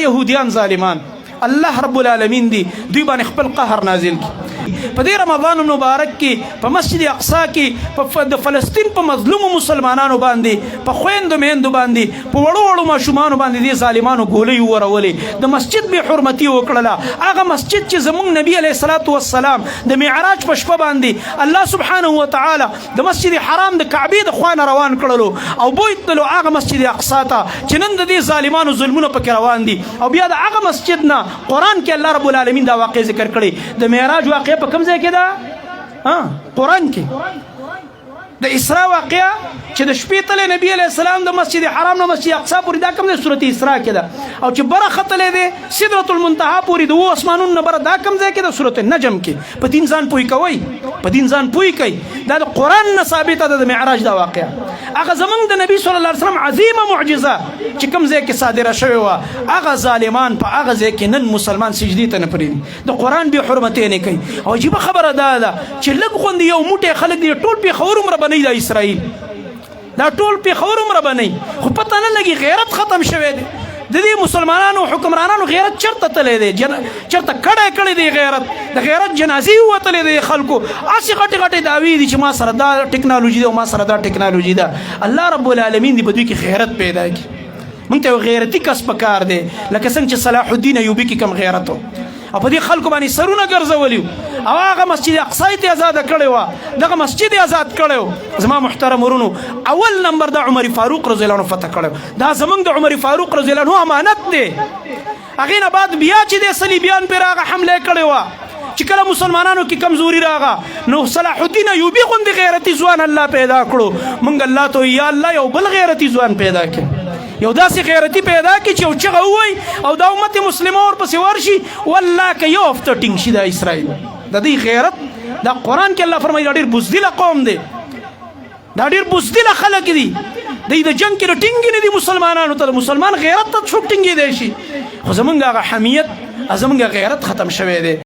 يهوديان ظالمان الله رب العالمین دی دوی باندې خپل قهر نازل کی په دې رمضان مبارک کې په مسجد اقصا کې په د فلسطین په مظلوم مسلمانانو باندې په خويندو میندو باندې په وړو وړو ماشومان باندې دي ظالمانو ګولې ورولې د مسجد به حرمتي وکړه هغه مسجد چې زمونږ نبی علیه الصلاۃ والسلام د معراج په شپه باندې الله سبحانه وتعالى د مسجد حرام د کعبه د خوانه روان کړلو او بوتلو هغه مسجد اقصا ته چې نن د دې ظالمانو ظلمونه پکې روان دي او بیا د هغه مسجد نه قرآن کې الله رب العالمین دا واقع ذکر کړي د معراج واقع په کوم ځای کې ده قرآن کې د اسراء واقعه چې د شپې تلې نبی علیه السلام د مسجد حرام نه مسجد اقصا پورې دا کوم د سورۃ اسراء کې ده او چې بره ختلې ده سدرۃ المنتهى پورې د اسمانونو نه بره دا کوم ځای کې ده سورۃ النجم کې په دین ځان پوي کوي په دین ځان پوي کوي دا د قرآن نه ثابته ده د معراج دا واقعه هغه زمونږ د نبی صلی الله علیه وسلم عظیمه معجزه چې کوم ځای کې صادره شوې وه هغه ظالمان په هغه ځای کې نن مسلمان سجدې ته نه پرېږدي د قرآن بې حرمتۍ نه کوي او عجیبه خبره دا ده چې لږ غوندې یو موټی خلک دي ټول پېښور عمره بنئ د اسرائیل دا ټول پېښور عمره بنئ خو پته نه لګي غیرت ختم شوی دی د دې مسلمانانو حکمرانانو غیرت چرته تللی دی چرته کړی کړی دی غیرت د غیرت جنازې ووتلی دی خلکو هسې غټې غټې دعوې دي چې ما سره دا ټکنالوژي ده او ما سره دا ټکنالوژي ده الله رب العالمین دی په دوی کې غیرت پیدا کړي موږ ته یو غیرتي کس پکار دی لکه څنګه چې صلاح الدین ایوبي کې کم غیرت و او په دې خلکو باندې سرونه ګرځولي او هغه مسجد اقصا ته آزاد کړی وه دغه مسجد آزاد کړی و زما محترم ورونو اول نمبر د عمر فاروق رضی الله عنه فتح کړی دا زمونږ د عمر فاروق رضی الله عنه امانت دی هغې نه بعد بیا چې د صلیبیان پرې هغه حمله کړې وه چې کله مسلمانانو کې کمزوري راغه نو صلاح الدین ایوبي غوندې غیرتي ځوان الله پیدا کړو موږ الله ته یا الله یو بل غیرتي ځوان پیدا کړي یو داسې غیرتي پیدا کړي چې یو چغه ووایي او دا امت مسلمه ورپسې ورشي والله که یو هفته ټینګ شي دا اسرائیل د دې غیرت دا قرآن کې الله فرمایي دا ډېر بزدله قوم دی دا ډېر بزدله خلک دي دوی د جنګ کې ټینګ نه دي مسلمانانو ته د مسلمان غیرت ته څوک ټینګېدی شي خو زمونږ هغه حمیت زمونږ غیرت ختم شوی دی